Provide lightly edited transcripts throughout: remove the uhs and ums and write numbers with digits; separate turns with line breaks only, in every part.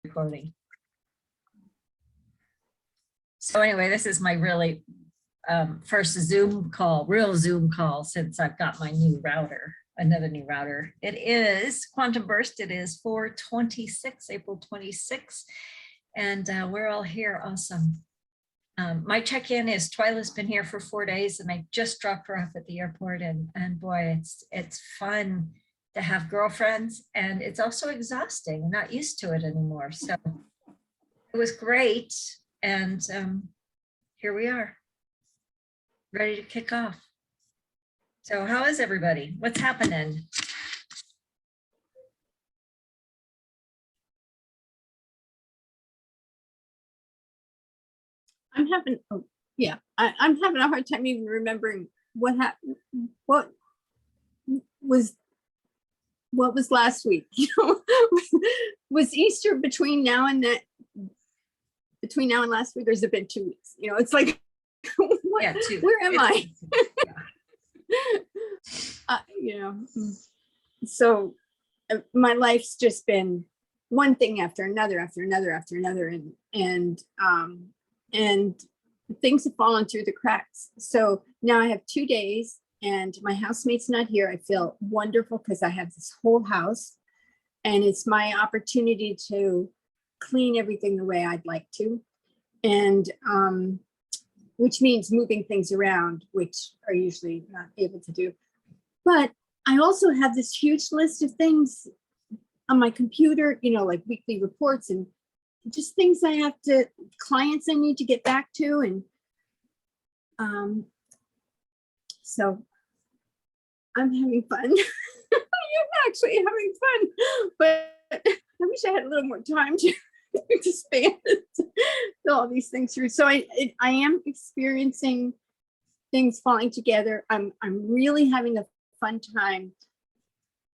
recording. So anyway, this is my really first Zoom call, real Zoom call, since I've got my new router, another new router. It is Quantum Burst. It is 4/26, April 26. And we're all here. Awesome. My check-in is Twyla's been here for 4 days, and I just dropped her off at the airport, and boy, it's fun to have girlfriends, and it's also exhausting. I'm not used to it anymore. So it was great. And here we are, ready to kick off. So how is everybody? What's happening?
I'm having a hard time even remembering what happened. What was last week? You know, was Easter between now and that? Between now and last week, there's been 2 weeks. You know, it's like, what, yeah, where am I? You know, so my life's just been one thing after another, and things have fallen through the cracks. So now I have 2 days, and my housemate's not here. I feel wonderful because I have this whole house, and it's my opportunity to clean everything the way I'd like to, and which means moving things around, which are usually not able to do. But I also have this huge list of things on my computer, you know, like weekly reports and just things I have to, clients I need to get back to. And so I'm having fun. I'm actually having fun, but I wish I had a little more time to span all these things through. So I am experiencing things falling together. I'm really having a fun time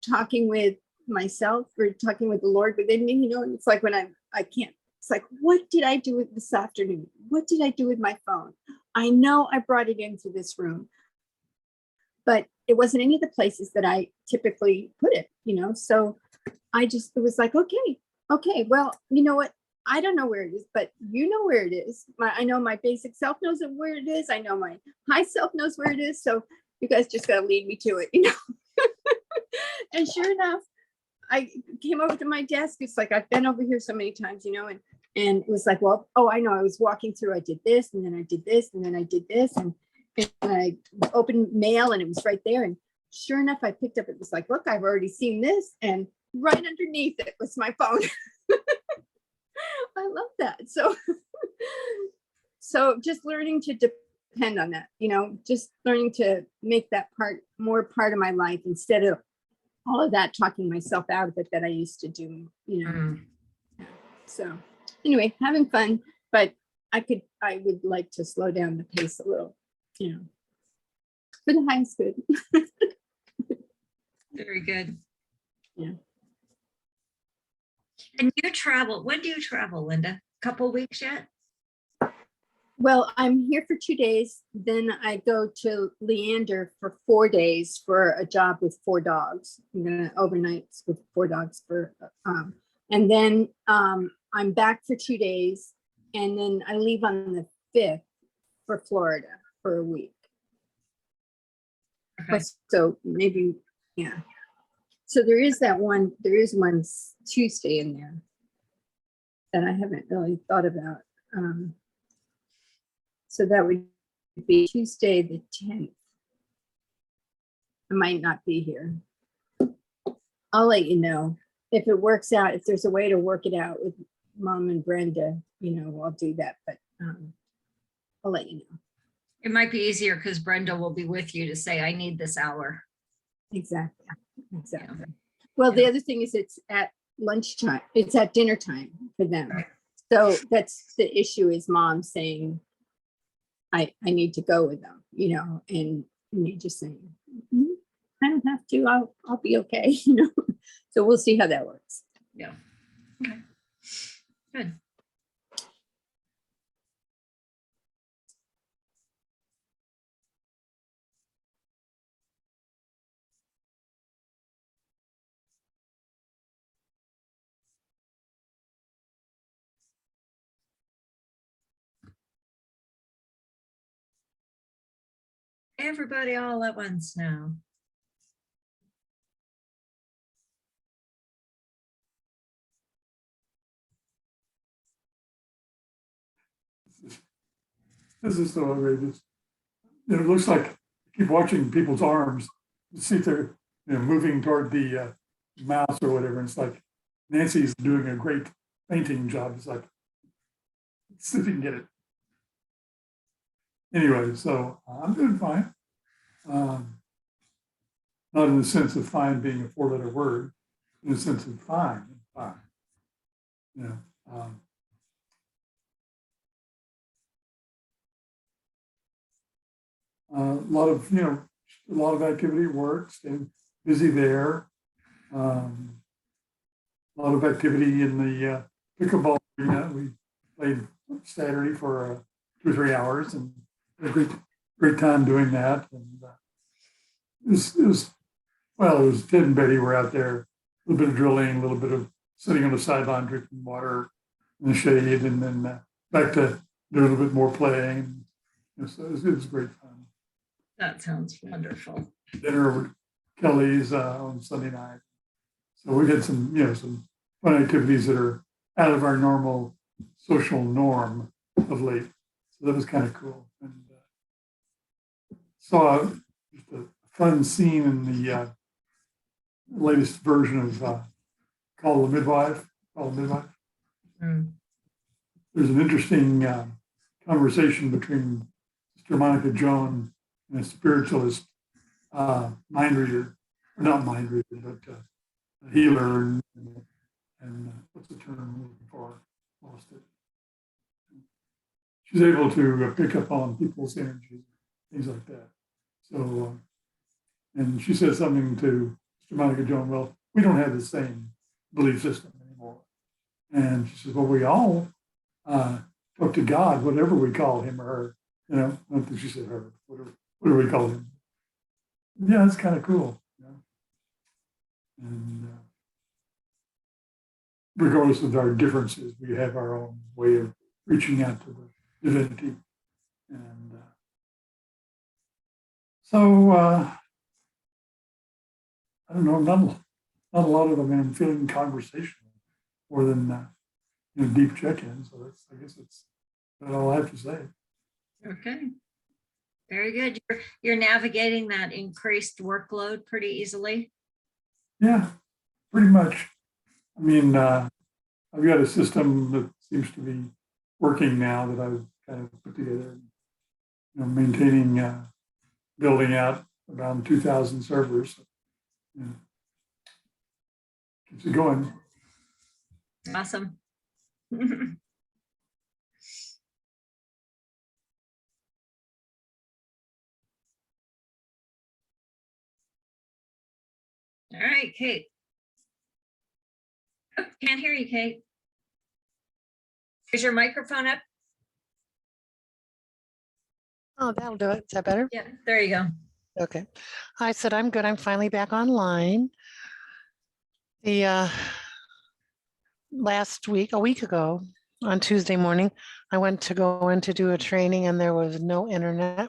talking with myself or talking with the Lord within me. You know, it's like when I can't. It's like, what did I do with this afternoon? What did I do with my phone? I know I brought it into this room, but it wasn't any of the places that I typically put it, you know? So it was like, okay, well, you know what? I don't know where it is, but you know where it is. I know my basic self knows where it is. I know my high self knows where it is. So you guys just gotta lead me to it, you know? And sure enough, I came over to my desk. It's like, I've been over here so many times, you know, and it was like, well, oh, I know, I was walking through, I did this, and then I did this, and then I did this, and I opened mail, and it was right there. And sure enough, I picked up, it was like, look, I've already seen this, and right underneath it was my phone. I love that. So just learning to depend on that, you know, just learning to make that more part of my life instead of all of that talking myself out of it that I used to do, you know. So anyway, having fun, but I would like to slow down the pace a little, you know, but the high's good.
Very good.
Yeah.
And you travel, when do you travel, Linda? Couple weeks yet?
Well, I'm here for 2 days. Then I go to Leander for 4 days for a job with 4 dogs. I'm gonna overnight with 4 dogs and then I'm back for 2 days, and then I leave on the 5th for Florida for a week. Okay. So maybe, yeah. So there is one Tuesday in there that I haven't really thought about. So that would be Tuesday the 10th. I might not be here. I'll let you know if it works out, if there's a way to work it out with Mom and Brenda, you know, I'll do that, but I'll let you know.
It might be easier because Brenda will be with you to say, I need this hour.
Exactly. Yeah. Well, the other thing is it's at lunchtime. It's at dinner time for them. Right. So that's the issue, is Mom saying, I need to go with them, you know, and me just saying, I don't have to, I'll be okay, you know. So we'll see how that works.
Yeah. Okay. Good. everybody all at once now.
This is so outrageous. It looks like, keep watching people's arms, you see they're moving toward the mouse or whatever. And it's like Nancy's doing a great painting job. It's like, see if you can get it. Anyway, so I'm doing fine. Not in the sense of fine being a four-letter word, in the sense of fine. You know, a lot of activity at work, staying busy there. A lot of activity in the pickleball arena. We played Saturday for 2 or 3 hours and had a great time doing that. And it was Ted and Betty were out there, a little bit of drilling, a little bit of sitting on the sideline drinking water in the shade, and then back to do a little bit more playing. So it was great fun.
That sounds wonderful.
Dinner over Kelly's on Sunday night. So we had some fun activities that are out of our normal social norm of late. So that was kind of cool. And saw just a fun scene in the latest version of Call the Midwife.
Mm.
There's an interesting conversation between Sister Monica Joan and a spiritualist mind reader, or not mind reader, but a healer, and what's the term I'm looking for? Lost it. She's able to pick up on people's energy, things like that. So, and she said something to Sister Monica Joan, well, we don't have the same belief system anymore. And she says, well, we all talk to God, whatever we call him or her. I don't think she said her, whatever we call him. Yeah, it's kind of cool. And regardless of our differences, we have our own way of reaching out to the divinity. And so, I don't know, not a lot of them. I'm feeling conversational more than deep check-in. So I guess that's all I have to say.
Okay. Very good. You're navigating that increased workload pretty easily.
Yeah, pretty much. I mean, I've got a system that seems to be working now that I've kind of put together. Maintaining, building out around 2,000 servers. Keeps it going.
Awesome. All right, Kate. Oh, can't hear you, Kate. Is your microphone up?
Oh, that'll do it. Is that better?
Yeah, there you go.
Okay. I said, I'm good. I'm finally back online. The last week, a week ago, on Tuesday morning, I went to go in to do a training and there was no internet.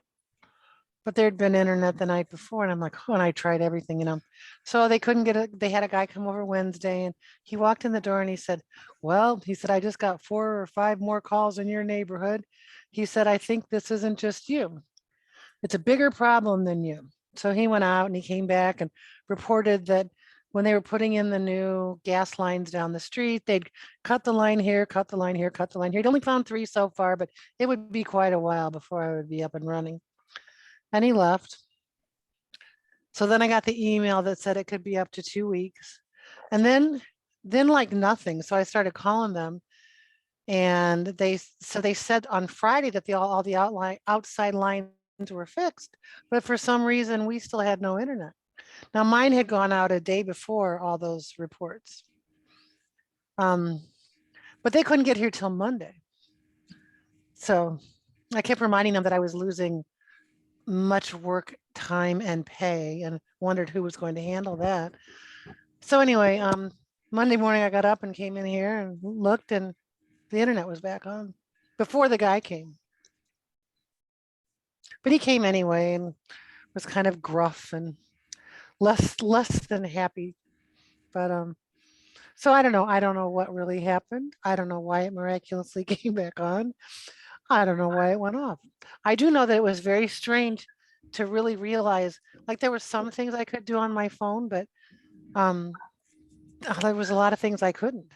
But there'd been internet the night before, and I'm like, oh, and I tried everything. So they couldn't get it. They had a guy come over Wednesday, and he walked in the door and he said, well, he said, I just got 4 or 5 more calls in your neighborhood. He said, I think this isn't just you. It's a bigger problem than you. So he went out and he came back and reported that when they were putting in the new gas lines down the street, they'd cut the line here, cut the line here, cut the line here. He'd only found 3 so far, but it would be quite a while before I would be up and running. And he left. So then I got the email that said it could be up to 2 weeks. And then like nothing. So I started calling them. And they said on Friday that all the outside lines were fixed. But for some reason, we still had no internet. Now mine had gone out a day before all those reports. But they couldn't get here till Monday. So I kept reminding them that I was losing much work time and pay and wondered who was going to handle that. So anyway, Monday morning I got up and came in here and looked, and the internet was back on before the guy came. but he came anyway and was kind of gruff and less than happy. But so I don't know. I don't know what really happened. I don't know why it miraculously came back on. I don't know why it went off. I do know that it was very strange to really realize, like there were some things I could do on my phone, but um, there was a lot of things I couldn't.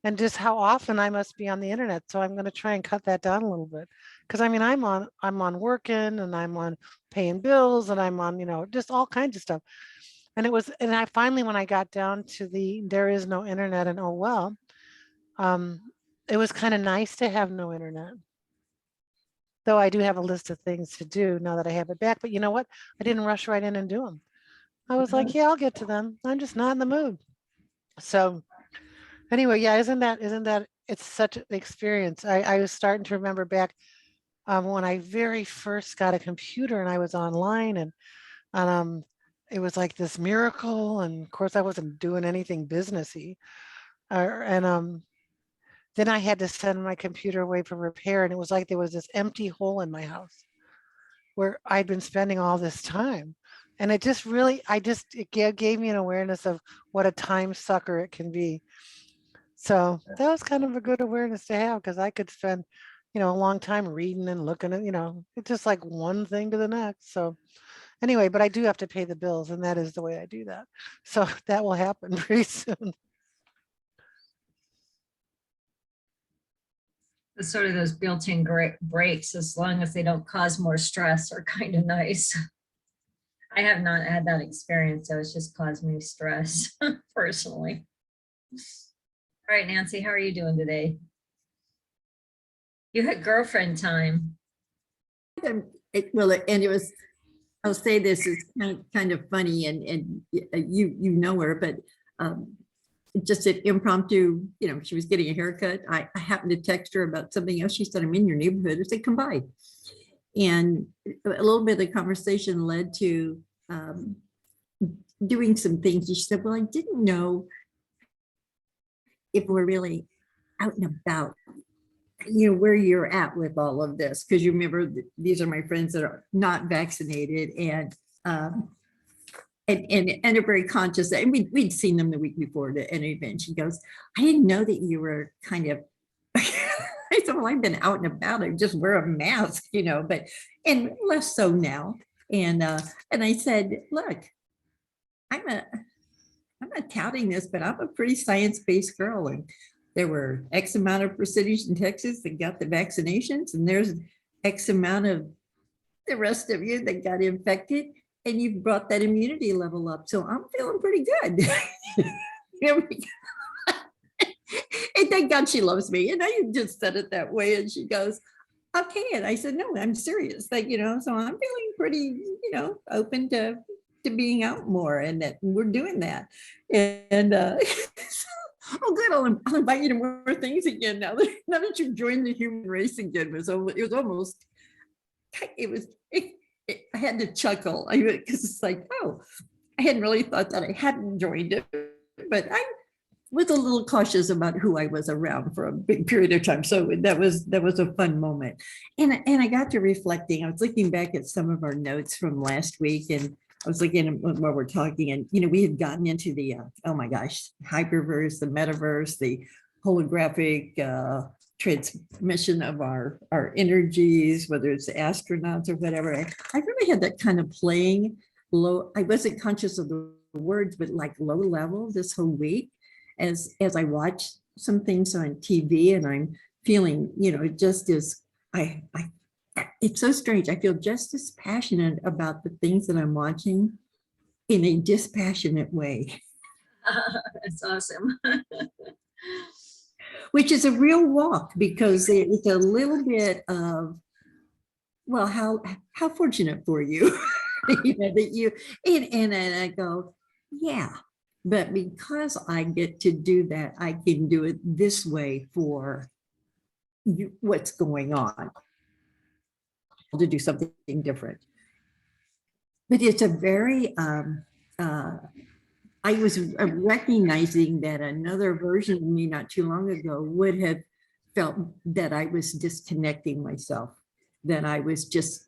And just how often I must be on the internet. So I'm going to try and cut that down a little bit. Because I mean, I'm on working and I'm on paying bills and I'm on, just all kinds of stuff. And I finally, when I got down to there is no internet and oh well, um, it was kind of nice to have no internet. Though I do have a list of things to do now that I have it back. But you know what? I didn't rush right in and do them. I was like, yeah, I'll get to them. I'm just not in the mood. So anyway, yeah, isn't that it's such an experience. I was starting to remember back when I very first got a computer and I was online and it was like this miracle. And of course I wasn't doing anything businessy. And then I had to send my computer away for repair. And it was like there was this empty hole in my house where I'd been spending all this time. And it just really, it gave me an awareness of what a time sucker it can be. So that was kind of a good awareness to have because I could spend, a long time reading and looking at, it's just like one thing to the next. So anyway, but I do have to pay the bills and that is the way I do that. So that will happen pretty soon.
The sort of those built-in breaks, as long as they don't cause more stress, are kind of nice. I have not had that experience, so it's just caused me stress personally. All right, Nancy, how are you doing today? You had girlfriend time.
Well, and it was, I'll say this is kind of funny and you know her, but just an impromptu, she was getting a haircut. I happened to text her about something else. She said, I'm in your neighborhood. I said, come by. And a little bit of the conversation led to doing some things. She said, well, I didn't know if we're really out and about, where you're at with all of this. Because you remember, these are my friends that are not vaccinated and are very conscious. And we'd seen them the week before at an event. She goes, I didn't know that you were kind of, I said, well, I've been out and about. I just wear a mask, but, and less so now. And I said, look, I'm not touting this, but I'm a pretty science-based girl. And there were X amount of cities in Texas that got the vaccinations, and there's X amount of the rest of you that got infected, and you've brought that immunity level up. So I'm feeling pretty good. And thank God she loves me. And I just said it that way. And she goes, okay. And I said, no, I'm serious. So I'm feeling pretty, open to being out more, and that we're doing that. And oh, good. I'll invite you to more things again now that you've joined the human race again. It was almost, I had to chuckle because it's like, oh, I hadn't really thought that I hadn't joined it, but I was a little cautious about who I was around for a big period of time. So that was a fun moment. And I got to reflecting. I was looking back at some of our notes from last week, and I was looking at while we're talking, and we had gotten into the oh my gosh, hyperverse, the metaverse, the holographic transmission of our energies, whether it's astronauts or whatever. I really had that kind of playing low. I wasn't conscious of the words, but like low level this whole week as I watched some things on TV, and I'm feeling, just as it's so strange. I feel just as passionate about the things that I'm watching in a dispassionate way.
That's awesome.
Which is a real walk, because it's a little bit of, well, how fortunate for you, that you, and I go, yeah, but because I get to do that, I can do it this way for you, what's going on, to do something different. But it's a very, I was recognizing that another version of me not too long ago would have felt that I was disconnecting myself, that I was just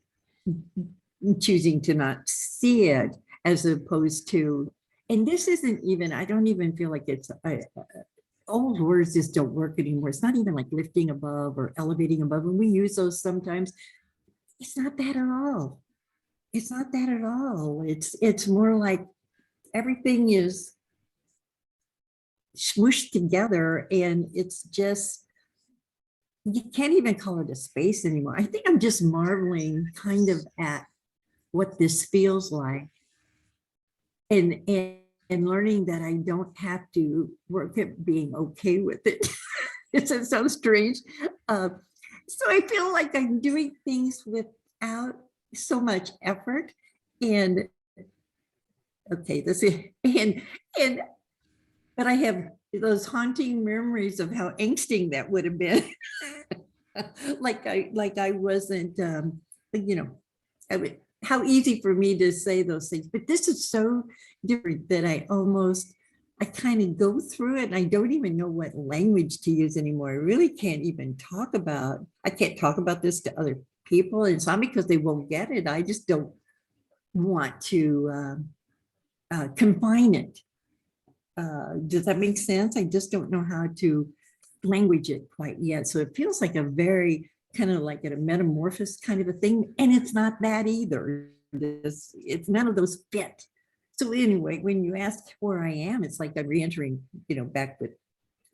choosing to not see it as opposed to, and this isn't even, I don't even feel like it's, old words just don't work anymore. It's not even like lifting above or elevating above. And we use those sometimes. It's not that at all. It's not that at all. It's more like everything is smooshed together and it's just, you can't even call it a space anymore. I think I'm just marveling kind of at what this feels like and learning that I don't have to work at being okay with it. It sounds strange. So I feel like I'm doing things without so much effort and okay, this is, and but I have those haunting memories of how angsting that would have been. like I wasn't, you know, how easy for me to say those things, but this is so different that I kind of go through it and I don't even know what language to use anymore. I really can't even I can't talk about this to other people. And it's not because they won't get it. I just don't want to confine it. Does that make sense? I just don't know how to language it quite yet. So it feels like a very kind of like a metamorphosis kind of a thing. And it's not that either. It's none of those fit. So anyway, when you ask where I am, it's like I'm re-entering, back with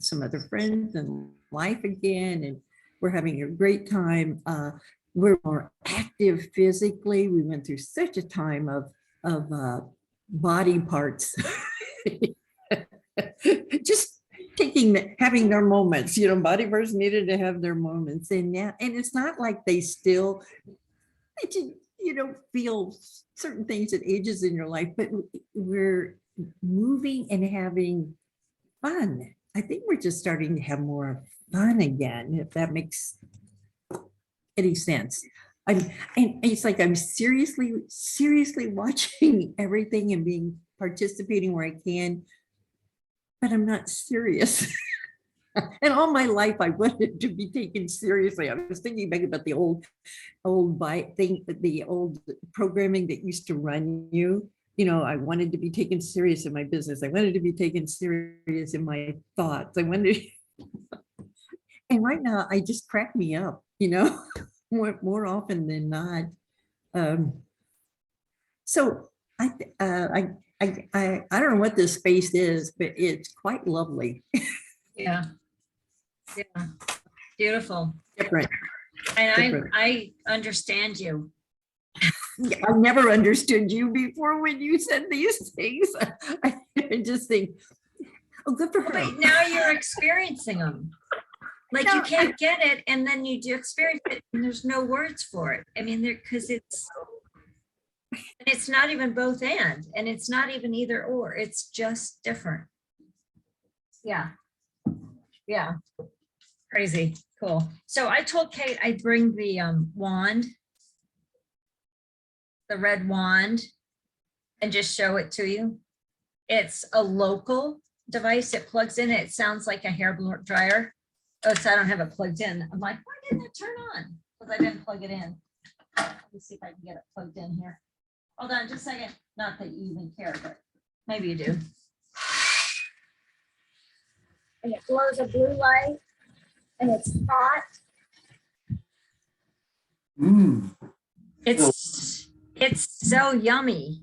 some other friends and life again. And we're having a great time. We're more active physically. We went through such a time of body parts. Just having their moments, body parts needed to have their moments. And now, and it's not like they feel certain things at ages in your life, but we're moving and having fun. I think we're just starting to have more fun again, if that makes any sense. And it's like I'm seriously watching everything and participating where I can, but I'm not serious. And all my life I wanted to be taken seriously. I was thinking back about the old programming that used to run you. I wanted to be taken serious in my business. I wanted to be taken serious in my thoughts. And right now I just crack me up, more often than not. So I don't know what this space is, but it's quite lovely.
Yeah. Yeah. Beautiful.
Different.
And I understand you.
I never understood you before when you said these things. I just think, oh, good for her.
But now you're experiencing them. Like you can't get it, and then you do experience it, and there's no words for it. I mean, because it's not even both and it's not even either or. It's just different. Yeah. Yeah. Crazy. Cool. So I told Kate I'd bring the wand, the red wand, and just show it to you. It's a local device. It plugs in. It sounds like a hair dryer. Oh, so I don't have it plugged in. I'm like, why didn't it turn on? Because I didn't plug it in. Let me see if I can get it plugged in here. Hold on just a second. Not that you even care, but maybe you do.
And it glows a blue light and it's hot.
It's so yummy.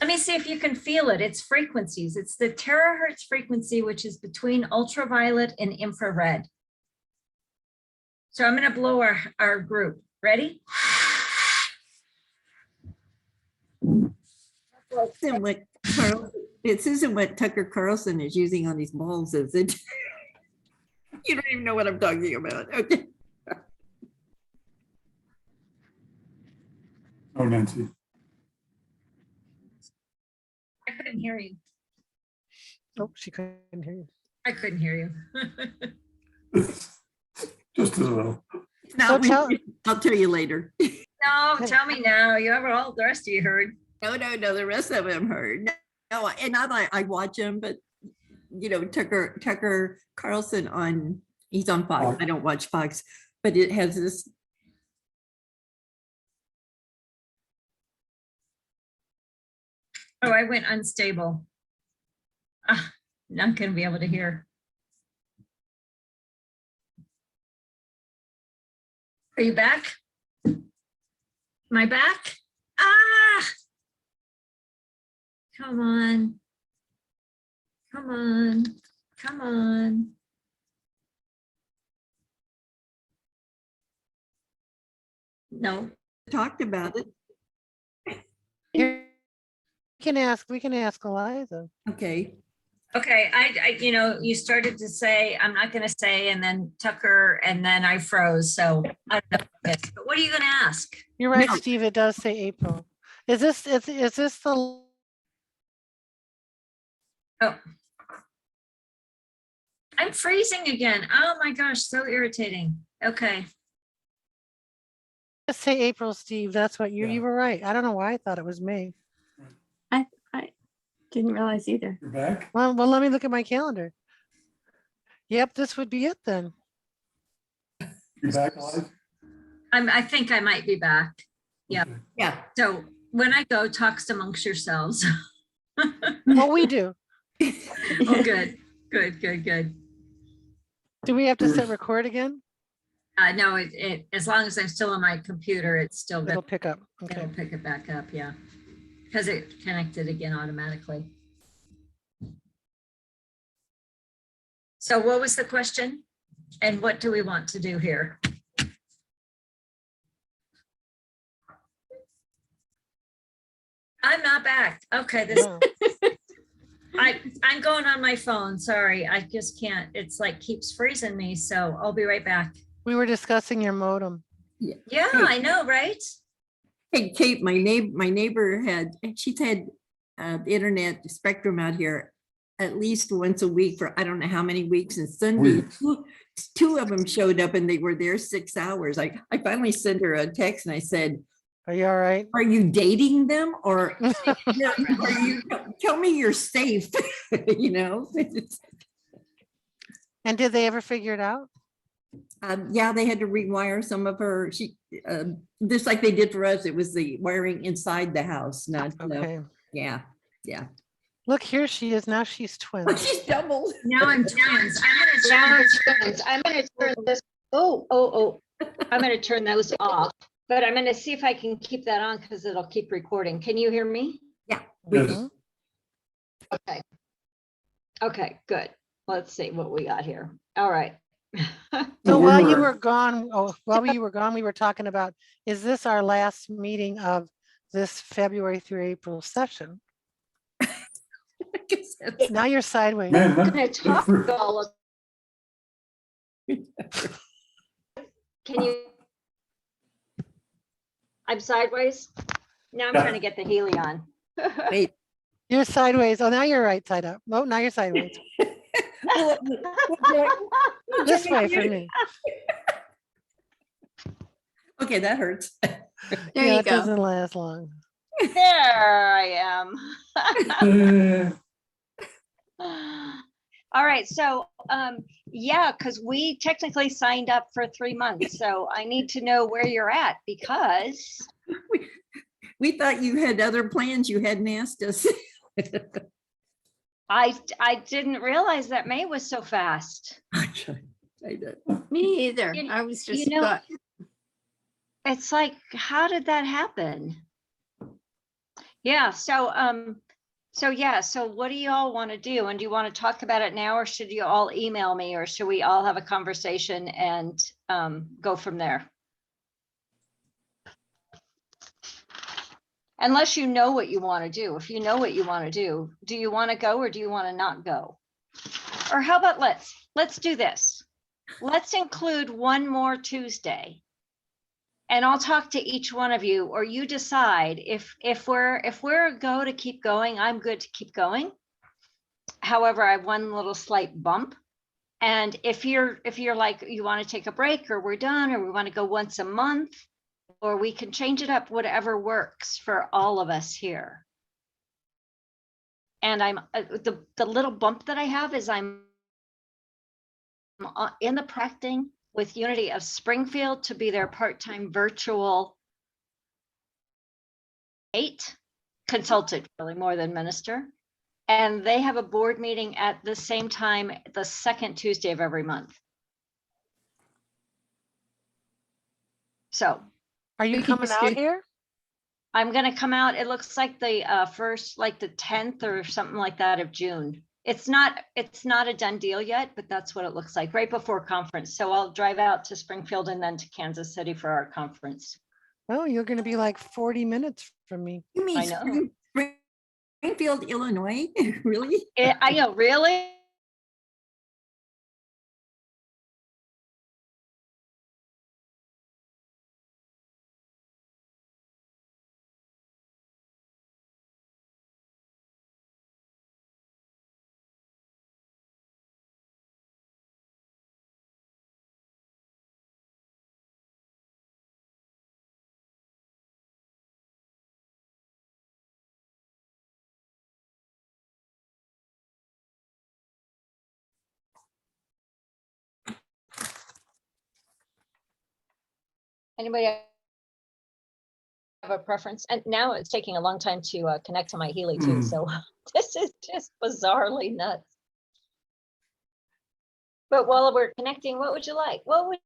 Let me see if you can feel it. It's frequencies. It's the terahertz frequency, which is between ultraviolet and infrared. So I'm going to blow our group. Ready?
This isn't what Tucker Carlson is using on these balls, is it? You don't even know what I'm talking about. Okay.
Oh, Nancy.
I couldn't hear you.
Oh, she couldn't hear you.
I couldn't hear you.
Just as well.
Now,
So
I'll tell you later.
No, tell me now. You have all the rest of you heard.
No, the rest of them heard. No, and I watch him, but Tucker Carlson he's on Fox. I don't watch Fox, but it has this
Oh, I went unstable. Ah, not gonna be able to hear. Are you back? Am I back? Ah! Come on. Come on. Come on. No.
Talked about it.
Here, we can ask Eliza.
Okay.
Okay, you started to say, I'm not gonna say, and then Tucker, and then I froze, so I don't know. But what are you gonna ask?
You're right,
No.
Steve, it does say April. Is this the,
Oh. I'm freezing again. Oh my gosh, so irritating. Okay.
just say April, Steve, that's what
Yeah.
you were right. I don't know why I thought it was May.
I didn't realize either.
You're back?
Well, let me look at my calendar. Yep, this would be it then.
You're back, Eliza?
I think I might be back. Yeah.
Okay.
Yeah.
So when I go, talks amongst yourselves.
Well, we do.
Oh, good, good, good, good.
Do we have to set record again?
No, as long as I'm still on my computer, it's still
It'll
good.
pick up. Okay.
It'll pick it back up, yeah. Because it connected again automatically. So what was the question? And what do we want to do here? I'm not back. Okay,
No.
I'm going on my phone. Sorry, I just can't. It's like keeps freezing me. So I'll be right back.
We were discussing your modem.
Yeah, I know, right?
Hey, Kate, my neighbor she's had the internet spectrum out here at least once a week for I don't know how many weeks. And Sunday,
Weeks.
two of them showed up and they were there 6 hours. I finally sent her a text and I said,
Are you all right?
are you dating them or are you tell me you're safe? You know?
And did they ever figure it out?
Yeah, they had to rewire some of her. Just like they did for us. It was the wiring inside the house, not.
Okay.
Yeah.
Look, here she is. Now she's
Oh,
twins.
she's doubled.
Now I'm twins.
I'm gonna turn this, I'm gonna turn those off, but I'm gonna see if I can keep that on because it'll keep recording. Can you hear me?
Yes.
Mhm.
Okay. Okay, good. Let's see what we got here. All right.
So
we
while you
were-
were gone, we were talking about, is this our last meeting of this February through April session? Now you're sideways.
Man,
I'm
that-
gonna
that's
talk
rude.
all of. Can you? I'm sideways. Now I'm
Yeah.
trying to get the Healy on.
Wait.
You're sideways. Oh, now you're right side up. Oh, now you're sideways. This way for me.
Okay, that hurts.
There
Yeah,
you
it
go.
doesn't last long.
There I am. All right, so yeah, because we technically signed up for 3 months, so I need to know where you're at because
We thought you had other plans. You hadn't asked us.
I didn't realize that May was so fast.
I did.
Me either.
You-
I was
you
just,
know-
got-
It's like, how did that happen? Yeah, so yeah, so what do you all want to do? And do you want to talk about it now, or should you all email me, or should we all have a conversation and go from there? Unless you know what you want to do. If you know what you want to do you want to go or do you want to not go? Or how about let's do this. Let's include one more Tuesday. And I'll talk to each one of you, or you decide if we're a go to keep going, I'm good to keep going. However, I have one little slight bump. And if you're like, you want to take a break, or we're done, or we want to go once a month, or we can change it up, whatever works for all of us here. And I'm the little bump that I have is I'm in the practicing with Unity of Springfield to be their part-time virtual 8. consultant, really more than minister. And they have a board meeting at the same time, the second Tuesday of every month. So
Are you
We could
coming
just
out
do-
here?
I'm gonna come out, it looks like the first, like the 10th or something like that of June. It's not a done deal yet, but that's what it looks like, right before conference. So I'll drive out to Springfield and then to Kansas City for our conference.
Oh, you're going to be like 40 minutes from me.
You mean
I know.
Springfield, Illinois? Really?
I know, really? Anybody have a preference? And now it's taking a long time to connect to my Healy too,
Hmm.
so this is just bizarrely nuts. But while we're connecting, what would you like? What would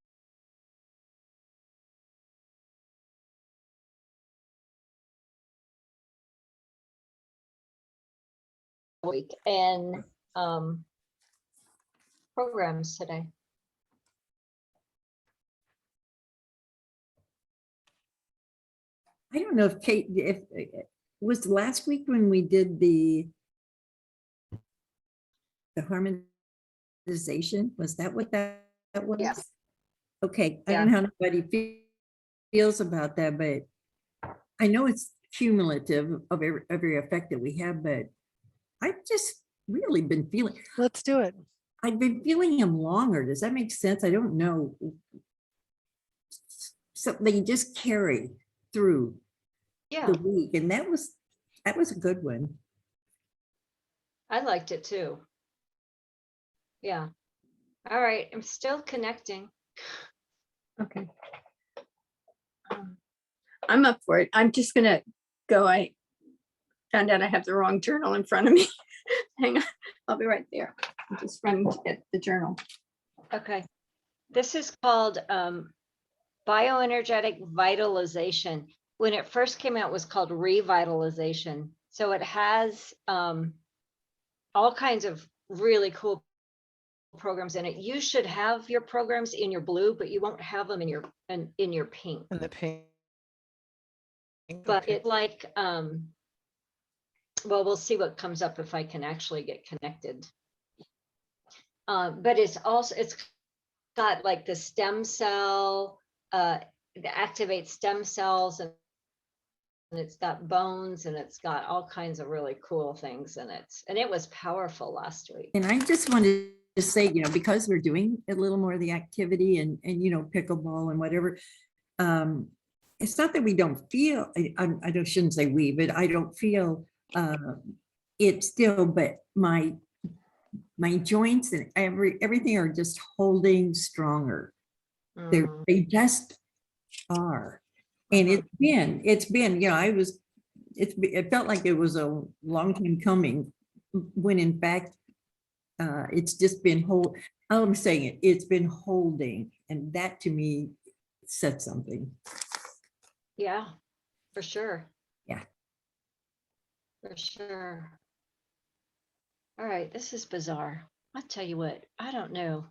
week and programs today?
I don't know if Kate, if was last week when we did the harmonization, was that what that was?
Yeah.
Okay, I don't know how anybody feels about that, but I know it's cumulative of every effect that we have, but I've just really been feeling,
Let's do it.
I've been feeling them longer. Does that make sense? I don't know. So they just carry through
Yeah,
the week, and that was a good one.
I liked it too. Yeah. All right, I'm still connecting.
Okay. I'm up for it. I'm just gonna go. I found out I have the wrong journal in front of me. Hang on, I'll be right there. I'm just running to get the journal.
Okay. This is called Bioenergetic Vitalization. When it first came out, it was called Revitalization. So it has all kinds of really cool programs in it. You should have your programs in your blue, but you won't have them in your pink.
And the pink.
But
Okay.
it like well, we'll see what comes up if I can actually get connected. But it's got like the stem cell, it activates stem cells, and it's got bones, and it's got all kinds of really cool things in it. And it was powerful last week.
And I just wanted to say, because we're doing a little more of the activity and pickleball and whatever, it's not that we don't feel, I shouldn't say we, but I don't feel it still, but my joints and everything are just holding stronger.
Mm.
They just are. And it's been, it felt like it was a long time coming, when in fact, it's just been I'm saying it's been holding, and that to me said something.
Yeah, for sure.
Yeah.
For sure. All right, this is bizarre. I'll tell you what, I don't know.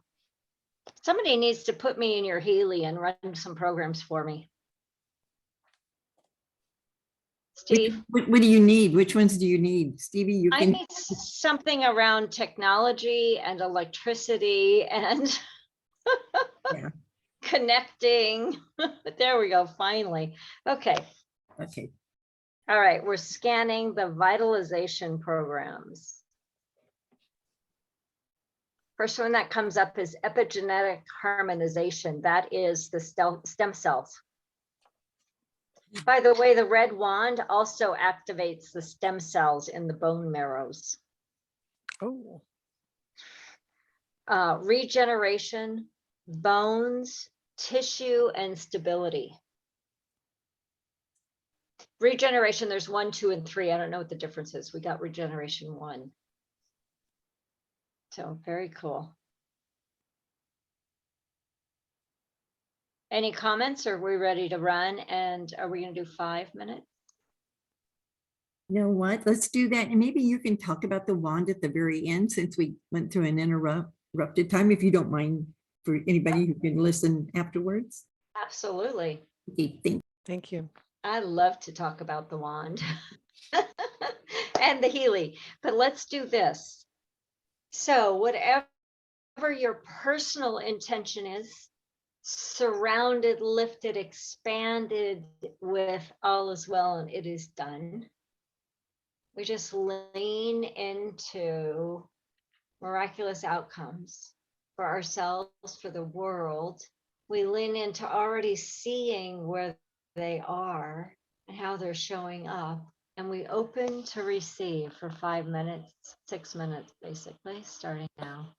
Somebody needs to put me in your Healy and run some programs for me. Steve,
What do you need? Which ones do you need? Stevie, you
I
can.
need something around technology and electricity and
Yeah.
connecting. There we go, finally. Okay.
Okay.
All right, we're scanning the vitalization programs. First one that comes up is epigenetic harmonization. That is the stem cells. By the way, the red wand also activates the stem cells in the bone marrows.
Oh,
Regeneration, bones, tissue, and stability. Regeneration, there's 1, 2, and 3. I don't know what the difference is. We got regeneration 1. So very cool. Any comments? Or are we ready to run? And are we going to do 5 minutes?
You know what? Let's do that. And maybe you can talk about the wand at the very end since we went through an interrupted time, if you don't mind, for anybody who can listen afterwards.
Absolutely.
Okay, thank
Thank you.
I love to talk about the wand and the Healy, but let's do this. So whatever your personal intention is, surrounded, lifted, expanded with all is well and it is done. We just lean into miraculous outcomes for ourselves, for the world. We lean into already seeing where they are and how they're showing up. And we open to receive for 5 minutes, 6 minutes, basically, starting now.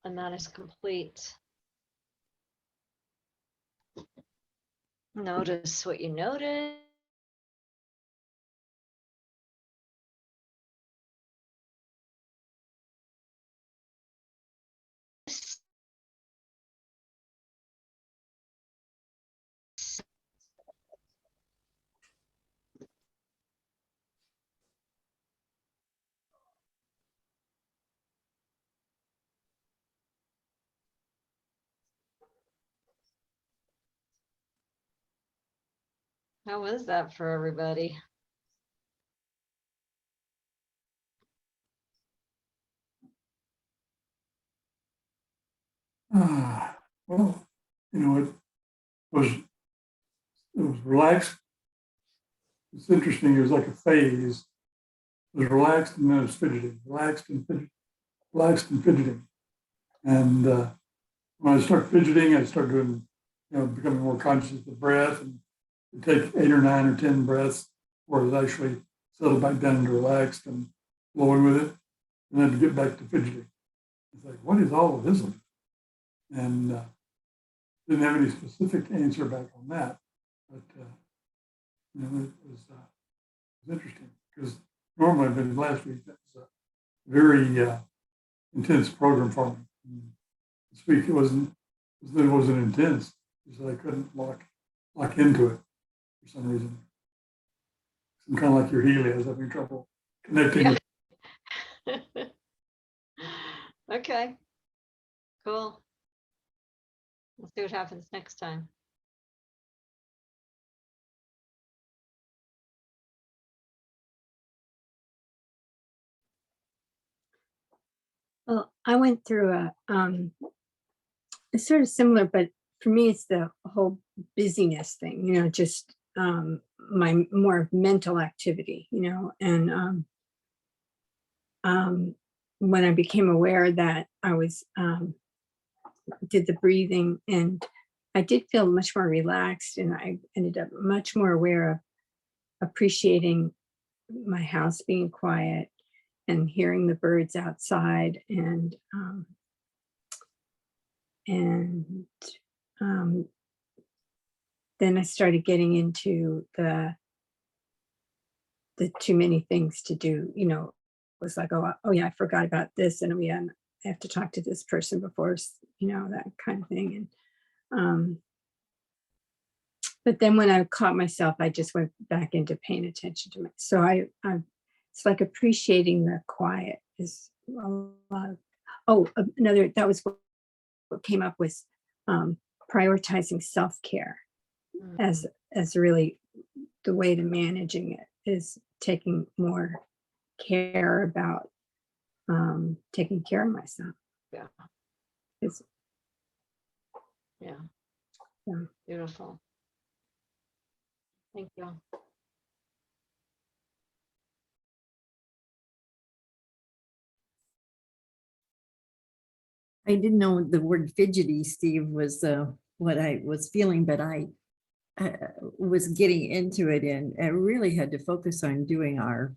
And that is complete. Notice what you notice. How was that for everybody?
Well, it was relaxed. It's interesting. It was like a phase. It was relaxed and then it was fidgeting, relaxed and fidgeting, relaxed and fidgeting. And when I start fidgeting, I start doing, becoming more conscious of the breath, and it take 8 or 9 or 10 breaths where it actually settle back down to relaxed and flowing with it, and then to get back to fidgeting. It's like, what is all of this? And didn't have any specific answer back on that, but it was interesting because normally, but last week that was a very intense program for me. And this week it wasn't intense, because I couldn't lock into it for some reason. I'm kind of like your Healy. I was having trouble connecting.
Yeah. Okay, cool. We'll see what happens next time.
Well, I went through it's sort of similar, but for me, it's the whole busyness thing, just my more mental activity, and when I became aware that I was did the breathing, and I did feel much more relaxed, and I ended up much more aware of appreciating my house being quiet and hearing the birds outside, and then I started getting into the too many things to do. It was like, oh yeah, I forgot about this, and I have to talk to this person before, that kind of thing. And but then when I caught myself, I just went back into paying attention to it. So it's like appreciating the quiet is a lot of. Oh, another, that was what came up with prioritizing self-care as really the way to managing it, is taking more care about taking care of myself.
Yeah.
It's,
Yeah.
Yeah.
Beautiful. Thank you.
I didn't know the word fidgety, Steve, was what I was feeling, but I was getting into it, and I really had to focus on doing our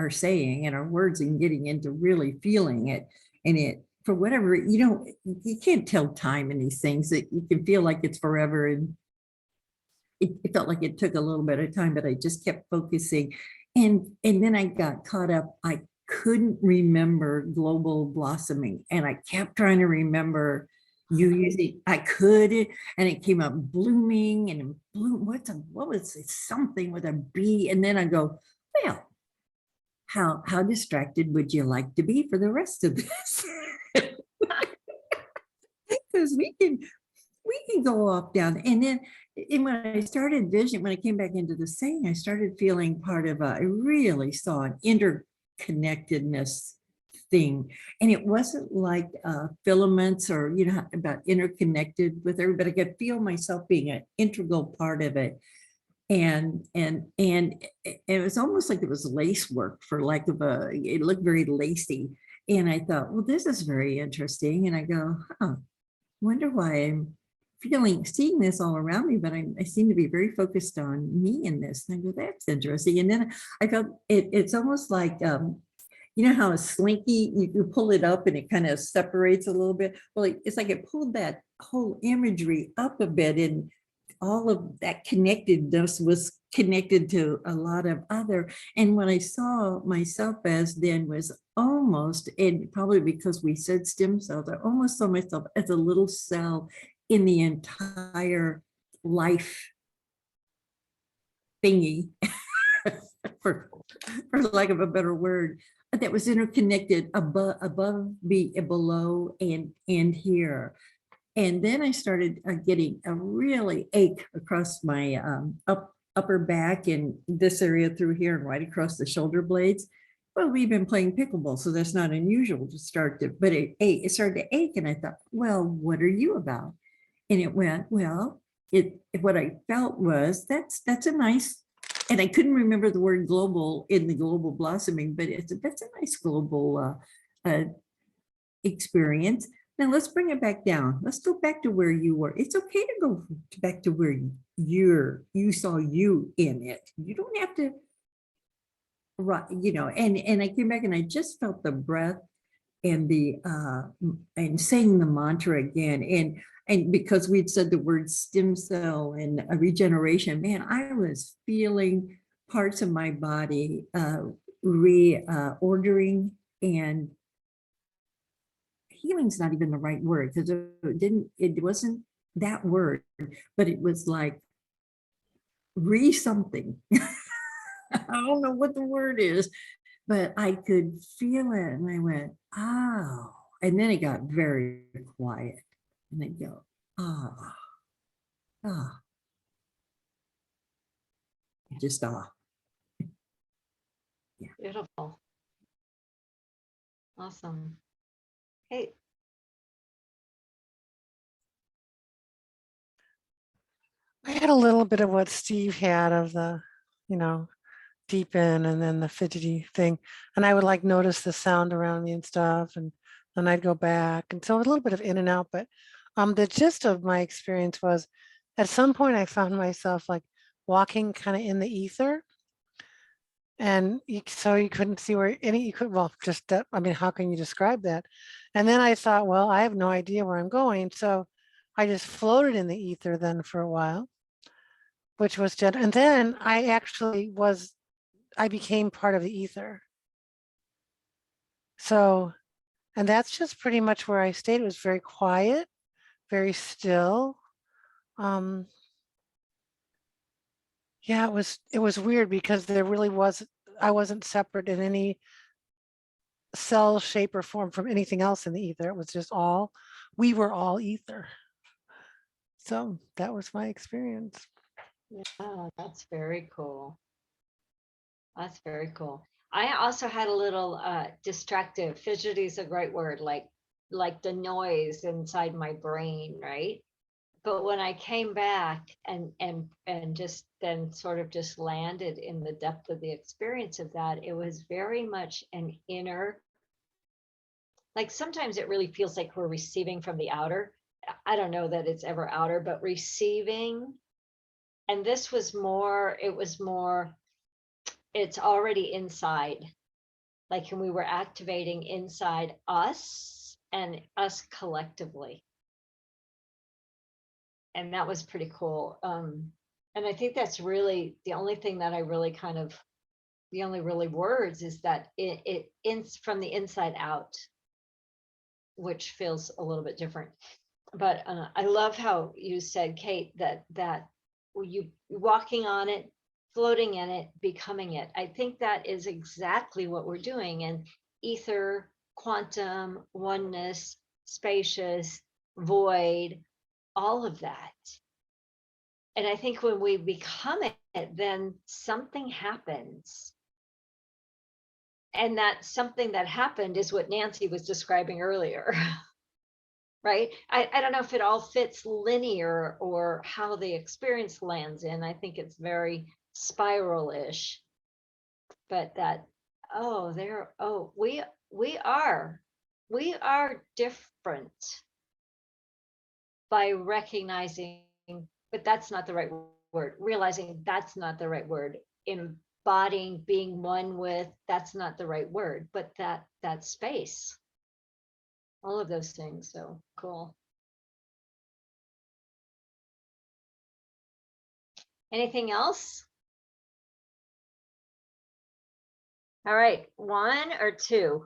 saying and our words, and getting into really feeling it. And it, for whatever, you can't tell time in these things, that you can feel like it's forever, and it felt like it took a little bit of time, but I just kept focusing. And then I got caught up. I couldn't remember global blossoming, and I kept trying to remember I could, and it came up blooming and bloom. What was it? Something with a B. And then I go, well, how distracted would you like to be for the rest of this? Because we can go off down. And then when I started when I came back into the saying, I started feeling part of I really saw an interconnectedness thing. And it wasn't like filaments or, about interconnected with everybody. I could feel myself being an integral part of it. And it was almost like it was lace work, for lack of it looked very lacy. And I thought, well, this is very interesting. And I go, wonder why I'm seeing this all around me, but I seem to be very focused on me in this. And I go, that's interesting. And then I felt it's almost like you know how a slinky, you pull it up and it kind of separates a little bit. Well, it's like it pulled that whole imagery up a bit, and all of that connectedness was connected to a lot of other. And what I saw myself as then was almost, and probably because we said stem cells, I almost saw myself as a little cell in the entire life thingy, for lack of a better word, that was interconnected above, below, and here. And then I started getting a really ache across my upper back and this area through here and right across the shoulder blades. Well, we've been playing pickleball, so that's not unusual to start to, but it started to ache. And I thought, well, what are you about? And it went, well, what I felt was that's a nice, and I couldn't remember the word global in the global blossoming, but that's a nice global experience. Now let's bring it back down. Let's go back to where you were. It's okay to go back to where you saw you in it. You don't have to, right, you know, and I came back and I just felt the breath and the and saying the mantra again, and because we'd said the word stem cell and regeneration, man, I was feeling parts of my body reordering, and healing's not even the right word, because it wasn't that word, but it was like something. I don't know what the word is, but I could feel it, and I went, oh, and then it got very quiet, and I go, ah, ah, just
Beautiful. Awesome. Hey,
I had a little bit of what Steve had of the, you know, deep in and then the fidgety thing. And I would like notice the sound around me and stuff. And then I'd go back. And so a little bit of in and out. But the gist of my experience was at some point I found myself like walking kind of in the ether. And so you couldn't see where you could, well, just that, I mean, how can you describe that? And then I thought, well, I have no idea where I'm going. So I just floated in the ether then for a while, which was gentle. And then I became part of the ether. So, and that's just pretty much where I stayed. It was very quiet, very still. Yeah, it was weird because I wasn't separate in any cell, shape, or form from anything else in the ether. It was just we were all ether. So that was my experience.
oh, that's very cool. That's very cool. I also had a little distractive, fidgety is a great word, like the noise inside my brain, right? But when I came back and just then sort of just landed in the depth of the experience of that, it was very much an inner, like sometimes it really feels like we're receiving from the outer. I don't know that it's ever outer, but receiving. And this was more, it's already inside. Like when we were activating inside us and us collectively. And that was pretty cool. And I think that's really the only thing that I really kind of, the only really words is that it from the inside out, which feels a little bit different. But I love how you said, Kate, that you walking on it, floating in it, becoming it. I think that is exactly what we're doing. And ether, quantum, oneness, spacious, void, all of that. And I think when we become it, then something happens. And that something that happened is what Nancy was describing earlier. Right? I don't know if it all fits linear or how the experience lands in. I think it's very spiral-ish. But that, we are different by recognizing, but that's not the right word, realizing that's not the right word, embodying being one with, that's not the right word, but that space. All of those things. So cool. Anything else? All right, 1 or 2?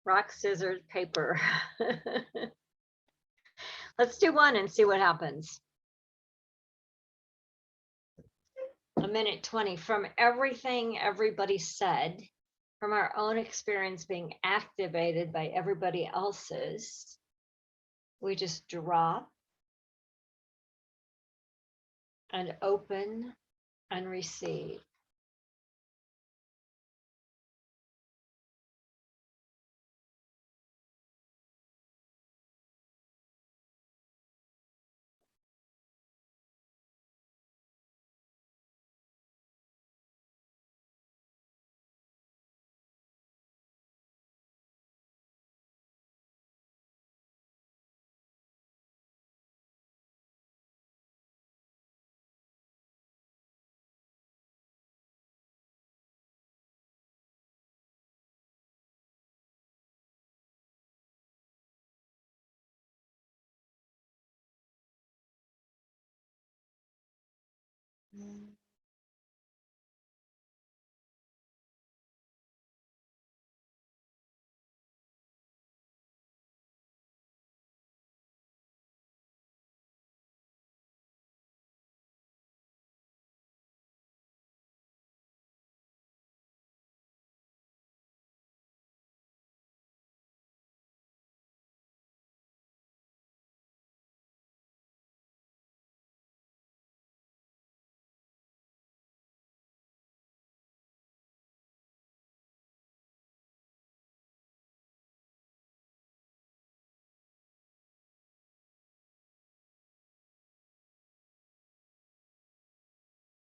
Rock, scissors, paper. Let's do 1 and see what happens. A minute 20. From everything everybody said, from our own experience being activated by everybody else's, we just drop and open and receive.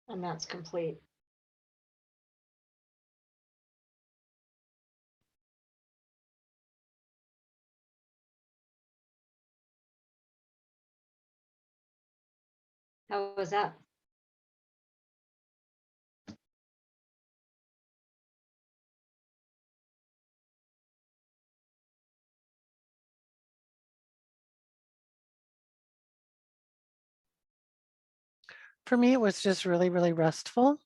And that's complete. How was that?
For me, it was just really, really restful.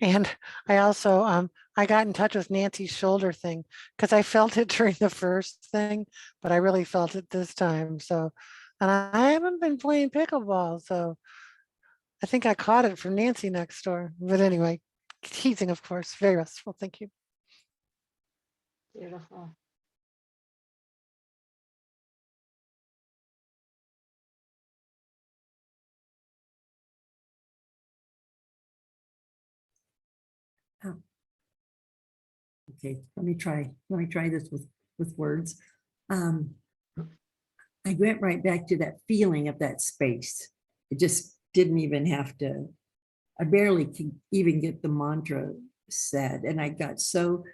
And I also, I got in touch with Nancy's shoulder thing because I felt it during the first thing, but I really felt it this time. So, and I haven't been playing pickleball, so I think I caught it from Nancy next door. But anyway, teasing, of course, very restful. Thank you.
Beautiful.
Okay, let me try this with words. I went right back to that feeling of that space. It just didn't even have to, I barely could even get the mantra said. And I got so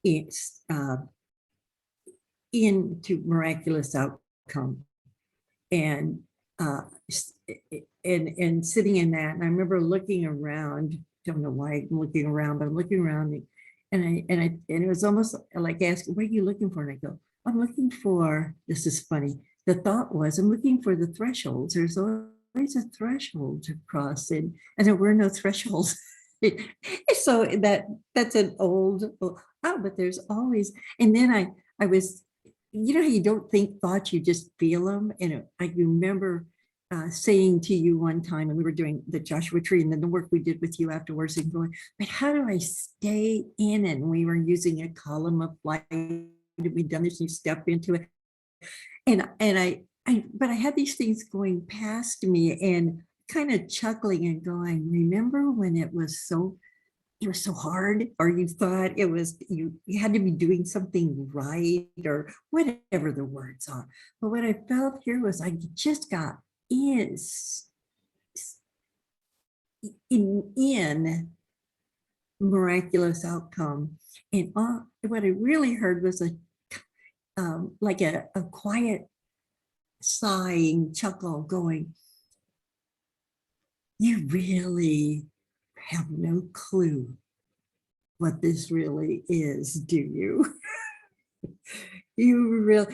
it's into miraculous outcome. And and sitting in that, and I remember looking around, don't know why I'm looking around, but I'm looking around, and it was almost like asking, what are you looking for? And I go, I'm looking for, this is funny, the thought was, I'm looking for the thresholds. There's always a threshold to cross, and there were no thresholds. So that's an old, oh, but there's always, and then I was, you know how you don't think thoughts, you just feel them. And I remember saying to you one time, and we were doing the Joshua tree, and then the work we did with you afterwards, and going, but how do I stay in it? And we were using a column of light. We've done this, you step into it. And but I had these things going past me and kind of chuckling and going, remember when it was so hard, or you thought it was, you had to be doing something right, or whatever the words are. But what I felt here was I just got in miraculous outcome. And what I really heard was like a quiet sighing chuckle going, you really have no clue what this really is, do you? You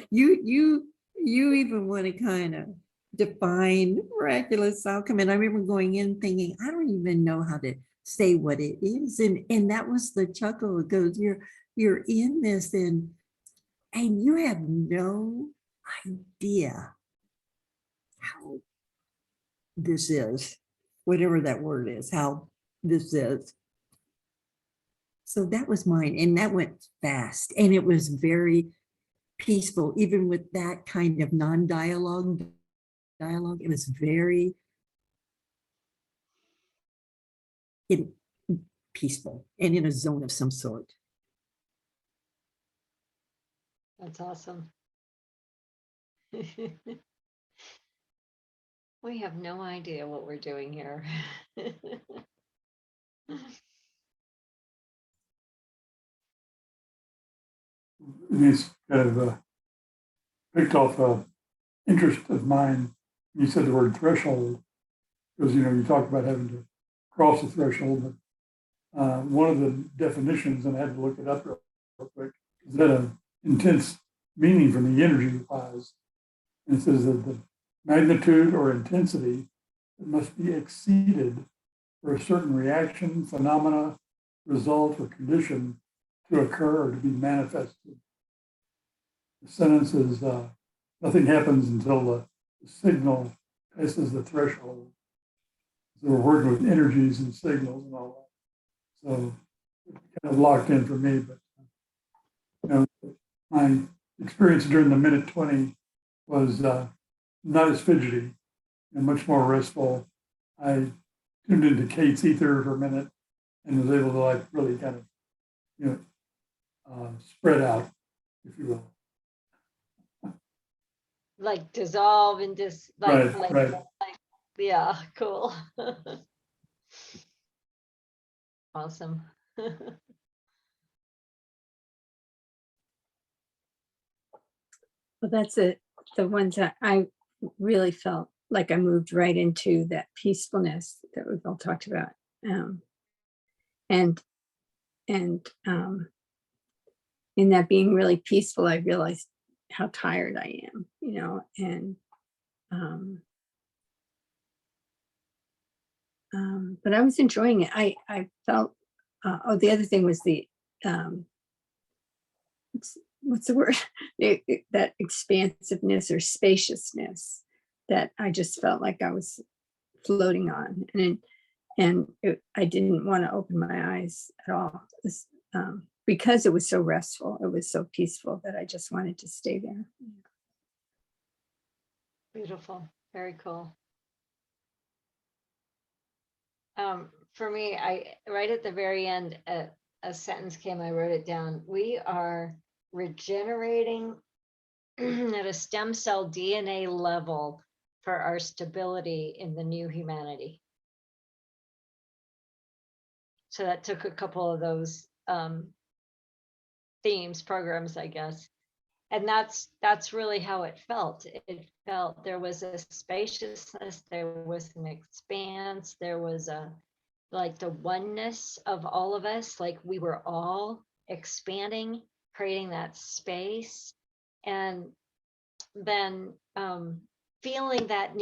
even want to kind of define miraculous outcome. And I remember going in thinking, I don't even know how to say what it is. And that was the chuckle. It goes, you're in this and you have no idea how this is, whatever that word is, how this is. So that was mine. And that went fast. And it was very peaceful, even with that kind of non-dialogue dialogue. It was very peaceful and in a zone of some sort.
That's awesome. We have no idea what we're doing here.
It's kind of picked off a interest of mine. You said the word threshold, because you talk about having to cross the threshold. But one of the definitions, and I had to look it up real quick, is that an intense meaning from the energy wise. And it says that the magnitude or intensity that must be exceeded for a certain reaction, phenomena, result, or condition to occur or to be manifested. The sentence is, nothing happens until the signal passes the threshold. So we're working with energies and signals and all that. So it's kind of locked in for me, but my experience during the minute 20 was not as fidgety and much more restful. I tuned into Kate's ether for a minute and was able to really kind of spread out, if you will.
Like dissolve and just like,
Right.
Yeah, cool. Awesome.
Well, that's it. The ones that I really felt like I moved right into that peacefulness that we've all talked about. And in that being really peaceful, I realized how tired I am, but I was enjoying it. I felt, the other thing was what's the word? That expansiveness or spaciousness that I just felt like I was floating on. I didn't want to open my eyes at all. Because it was so restful, it was so peaceful that I just wanted to stay there.
Beautiful. Very cool. For me, right at the very end, a sentence came, I wrote it down. We are regenerating at a stem cell DNA level for our stability in the new humanity. So that took a couple of those themes, programs, I guess. And that's really how it felt. It felt there was a spaciousness, there was an expanse, there was like the oneness of all of us, like we were all expanding, creating that space, and then feeling that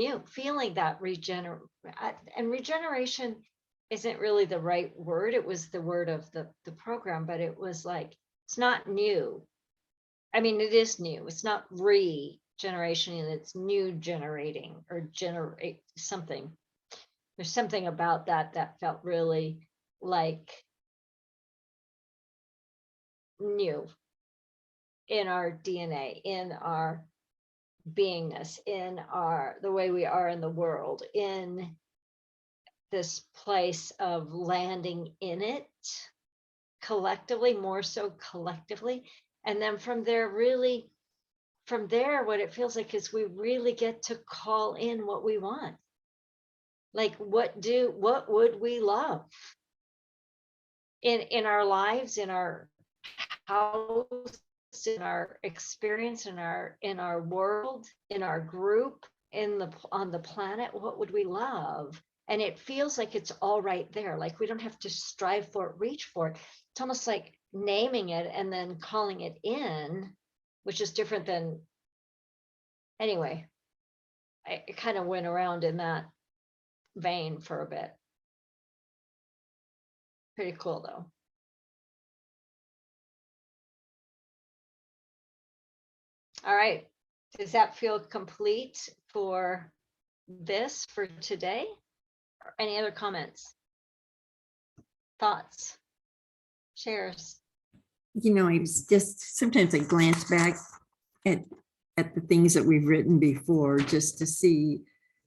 regeneration isn't really the right word. It was the word of the program, but it was like, it's not new. I mean, it is new. It's not regeneration, and it's new generating or generate something. There's something about that felt really like new in our DNA, in our beingness, in the way we are in the world, in this place of landing in it collectively, more so collectively. And then from there, what it feels like is we really get to call in what we want. Like, what would we love in our lives, in our houses, in our experience, in our world, in our group, on the planet, what would we love? And it feels like it's all right there. Like we don't have to strive for it, reach for it. It's almost like naming it and then calling it in, which is different than, anyway, I kind of went around in that vein for a bit. Pretty cool though. All right. Does that feel complete for this for today? Or any other comments? Thoughts? Shares?
You know, I was just, sometimes I glance back at the things that we've written before just to see.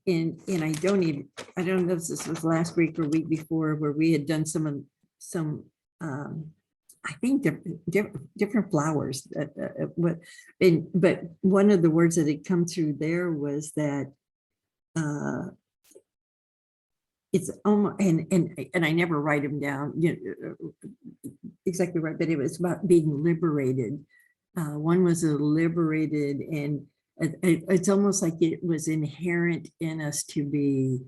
And I don't know if this was last week or week before where we had done some I think different flowers. But one of the words that had come through there was that it's almost, and I never write them down, exactly right, but it was about being liberated. One was a liberated, and it's almost like it was inherent in us to be,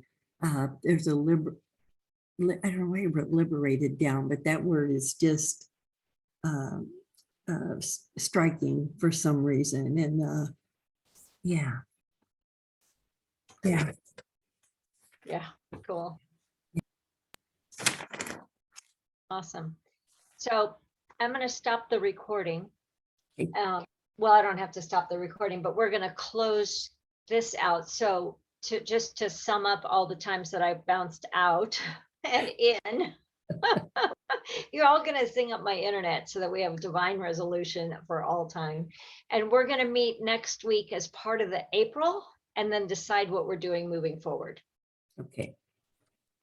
there's a I don't know why I wrote liberated down, but that word is just striking for some reason. And yeah.
Yeah, cool. Awesome. So I'm going to stop the recording.
Okay.
Well, I don't have to stop the recording, but we're going to close this out. So just to sum up all the times that I bounced out and in, you're all going to sing up my internet so that we have divine resolution for all time. And we're going to meet next week as part of the April and then decide what we're doing moving forward.
Okay.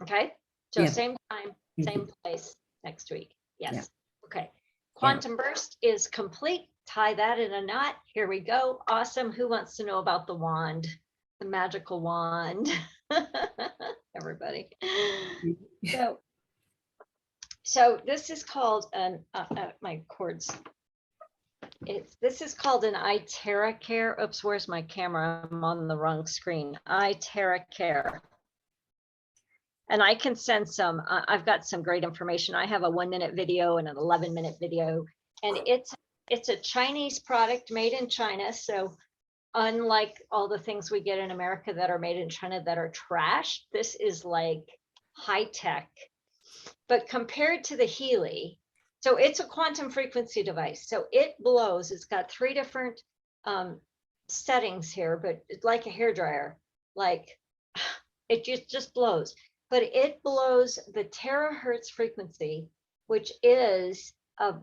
Okay. So
Yeah.
same time,
Thank
same
you.
place next week. Yes.
Yeah.
Okay. Quantum burst is complete. Tie that in a knot. Here we go. Awesome. Who wants to know about the wand? The magical wand. Everybody. So this is called an my cords. This is called an iTerra Care. Oops, where's my camera? I'm on the wrong screen. iTerra Care. And I can send some, I've got some great information. I have a 1-minute video and an 11-minute video, and it's a Chinese product made in China. So unlike all the things we get in America that are made in China that are trash, this is like high tech. But compared to the Healy, so it's a quantum frequency device. So it blows, it's got 3 different settings here, but it's like a hairdryer, like it just blows. But it blows the terahertz frequency, which is a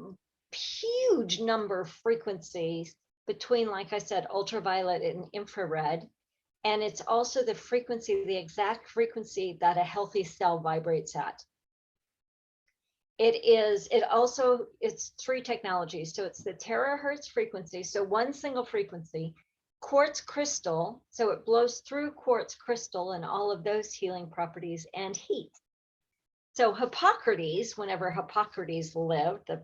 huge number of frequencies between, like I said, ultraviolet and infrared. And it's also the frequency, the exact frequency that a healthy cell vibrates at. It's 3 technologies. So it's the terahertz frequency. So one single frequency, quartz crystal, so it blows through quartz crystal and all of those healing properties, and heat. So Hippocrates, whenever Hippocrates lived, the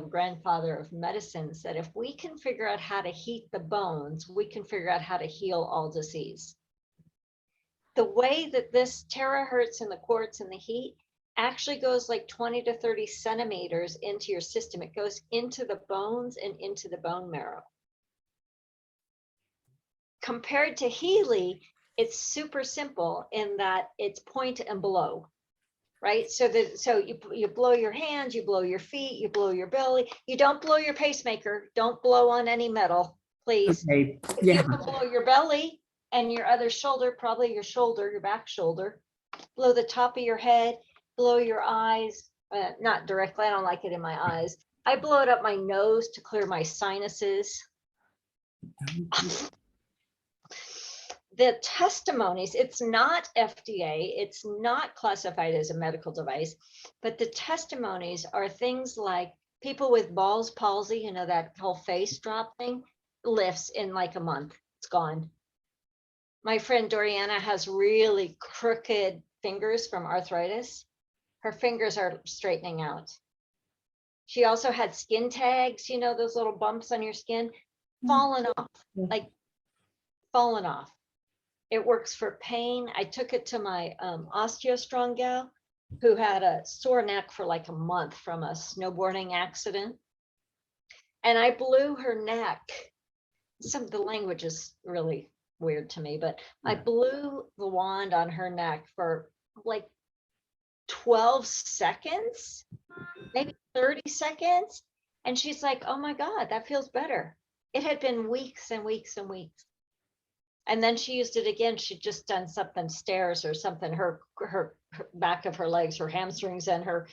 grandfather of medicine, said if we can figure out how to heat the bones, we can figure out how to heal all disease. The way that this terahertz and the quartz and the heat actually goes like 20 to 30 centimeters into your system. It goes into the bones and into the bone marrow. Compared to Healy, it's super simple in that it's point and blow, right? So you blow your hands, you blow your feet, you blow your belly. You don't blow your pacemaker. Don't blow on any metal, please.
Okay.
If
Yeah.
you blow your belly and your other shoulder, probably your shoulder, your back shoulder. Blow the top of your head, blow your eyes. Not directly, I don't like it in my eyes. I blow it up my nose to clear my sinuses. The testimonies, it's not FDA, it's not classified as a medical device, but the testimonies are things like people with Bell's palsy, you know, that whole face drop thing, lifts in like a month, it's gone. My friend Doriana has really crooked fingers from arthritis. Her fingers are straightening out. She also had skin tags, you know, those little bumps on your skin, fallen off,
Yeah.
like fallen off. It works for pain. I took it to my osteostrong gal who had a sore neck for like a month from a snowboarding accident. And I blew her neck. Some of the language is really weird to me, but I blew the wand on her neck for like 12 seconds, maybe 30 seconds. And she's like, oh my God, that feels better. It had been weeks and weeks and weeks. And then she used it again. She'd just done something stairs or something, her back of her legs, her hamstrings and her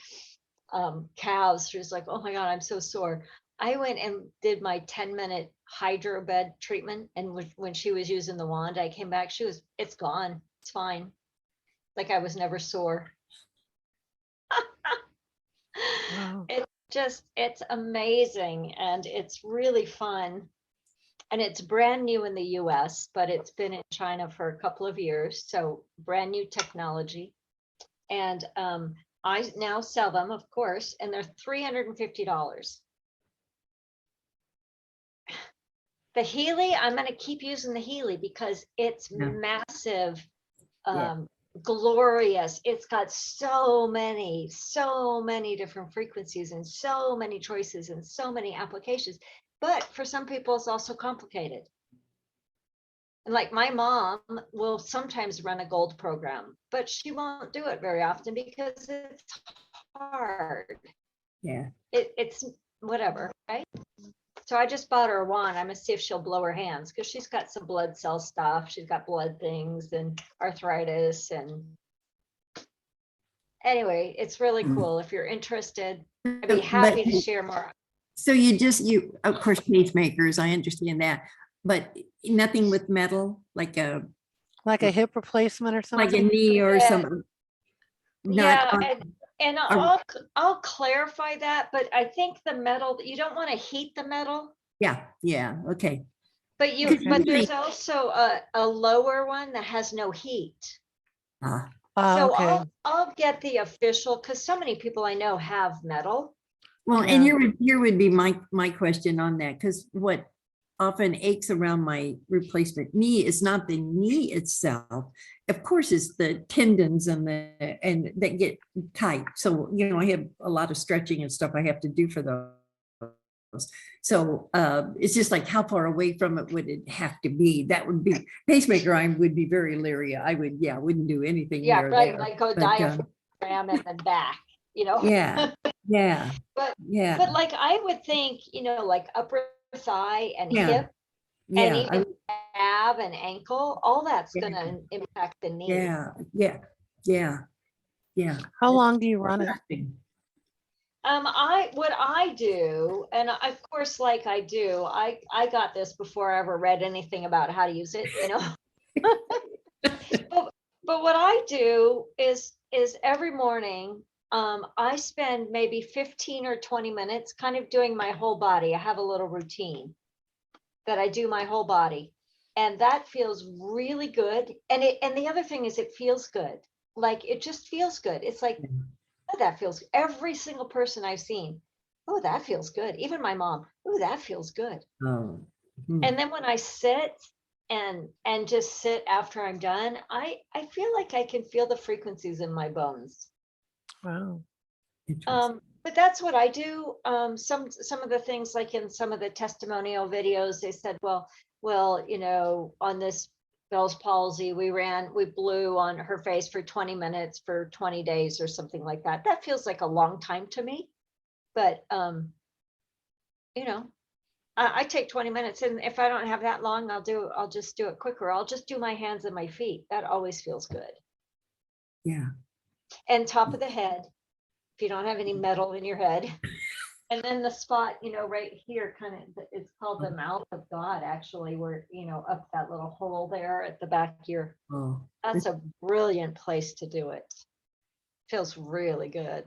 calves. She was like, oh my God, I'm so sore. I went and did my 10-minute hydro bed treatment. And when she was using the wand, I came back, it's gone. It's fine. Like I was never sore.
Wow.
It's amazing. And it's really fun. And it's brand new in the US, but it's been in China for a couple of years. So brand new technology. And I now sell them, of course, and they're $350. The Healy, I'm going to keep using the Healy because it's massive, glorious. It's got so many different frequencies and so many choices and so many applications. But for some people, it's also complicated. And like my mom will sometimes run a gold program, but she won't do it very often because it's hard.
Yeah.
It's whatever, right? So I just bought her a wand. I'm gonna see if she'll blow her hands because she's got some blood cell stuff. She's got blood things and arthritis. And anyway, it's really cool. If you're interested, I'd be happy to share more.
So you, of course, pacemakers, I understand that, but nothing with metal, like a
hip replacement or
like a
something?
knee or
Yeah.
something.
Yeah, and I'll clarify that, but I think the metal, you don't want to heat the metal,
Yeah, okay.
but
Okay.
there's also a lower one that has no heat.
Ah,
So
Okay.
I'll get the official, because so many people I know have metal.
well, and
Yeah.
here would be my question on that, because what often aches around my replacement knee is not the knee itself. Of course, it's the tendons and that get tight. So, you know, I have a lot of stretching and stuff I have to do for those. So it's just like, how far away from it would it have to be? That would be pacemaker. I would be very leery. I wouldn't do anything
Yeah,
near
right,
there.
like go
But,
diaphragm and then back, you know?
yeah,
But
yeah,
like I would think, you know, like upper thigh and
Yeah.
hip and
yeah,
even calf and ankle, all that's
Yeah.
gonna impact the knee.
yeah.
How long do you run it?
What I do, and of course, like I do, I got this before I ever read anything about how to use it, you know. But what I do is every morning, I spend maybe 15 or 20 minutes kind of doing my whole body. I have a little routine that I do my whole body, and that feels really good. And the other thing is it feels good. Like it just feels good. It's like, oh, that feels, every single person I've seen, oh, that feels good. Even my mom, oh, that feels good.
Oh.
And then when I sit and just sit after I'm done, I feel like I can feel the frequencies in my bones.
Wow.
But that's what I do. Some of the things, like in some of the testimonial videos, they said, well, you know, on this Bell's palsy, we blew on her face for 20 minutes for 20 days or something like that. That feels like a long time to me. But you know, I take 20 minutes, and if I don't have that long, I'll just do it quicker. I'll just do my hands and my feet. That always feels good.
Yeah.
And top of the head, if you don't have any metal in your head. And then the spot, you know, right here, kind of, it's called the mouth of God, actually, where, you know, up that little hole there at the back here.
Oh.
That's a brilliant place to do it. Feels really good.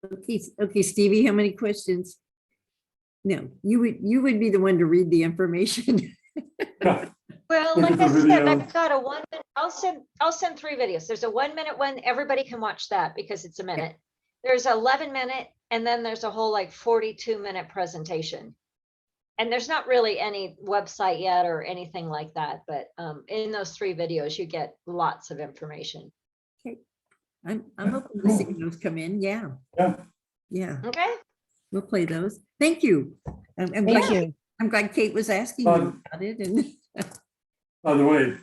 Okay, Stevie, how many questions? No, you would be the one to read the information.
Yeah,
Well,
Look
like
at
I
the
said,
video.
I've got a I'll send 3 videos. There's a 1-minute one. Everybody can watch that because it's a minute. There's 11-minute, and then there's a whole like 42-minute presentation. And there's not really any website yet or anything like that, but in those 3 videos, you get lots of information.
I'm hoping to see those come in. Yeah.
Yeah.
Yeah,
Okay.
we'll play those. Thank you. I'm
Thank
glad,
you.
I'm glad Kate was asking you about it. And
By the way,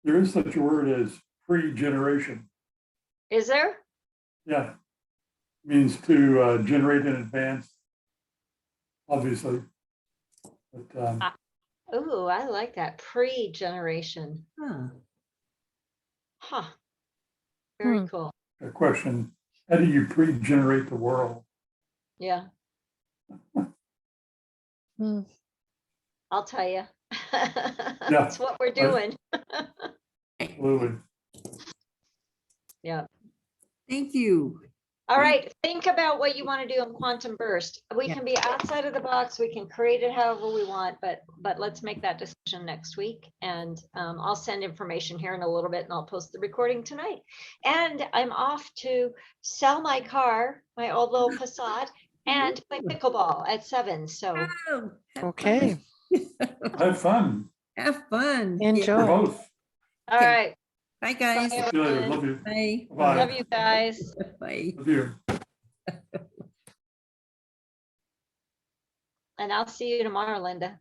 there is such a word as pre-generation.
Is there?
Yeah. Means to generate in advance, obviously. But
Ooh, I like that. Pre-generation.
huh,
Huh. Very
Hmm.
cool.
a question, how do you pre-generate the world?
Yeah,
Hmm.
I'll tell you. That's what we're doing.
Absolutely.
Yeah.
thank you.
All right, think about what you want to do in quantum burst. We
Yeah.
can be outside of the box. We can create it however we want, but let's make that decision next week. And I'll send information here in a little bit, and I'll post the recording tonight. And I'm off to sell my car, my old little Passat, and play pickleball at 7. So
Oh, have
Okay,
fun.
Have fun.
Have fun.
For
enjoy.
both.
all
Okay.
right,
Bye, guys.
Bye.
See you later. Love you.
Bye.
Bye.
love you guys.
Bye.
Love you.
And I'll see you tomorrow, Linda.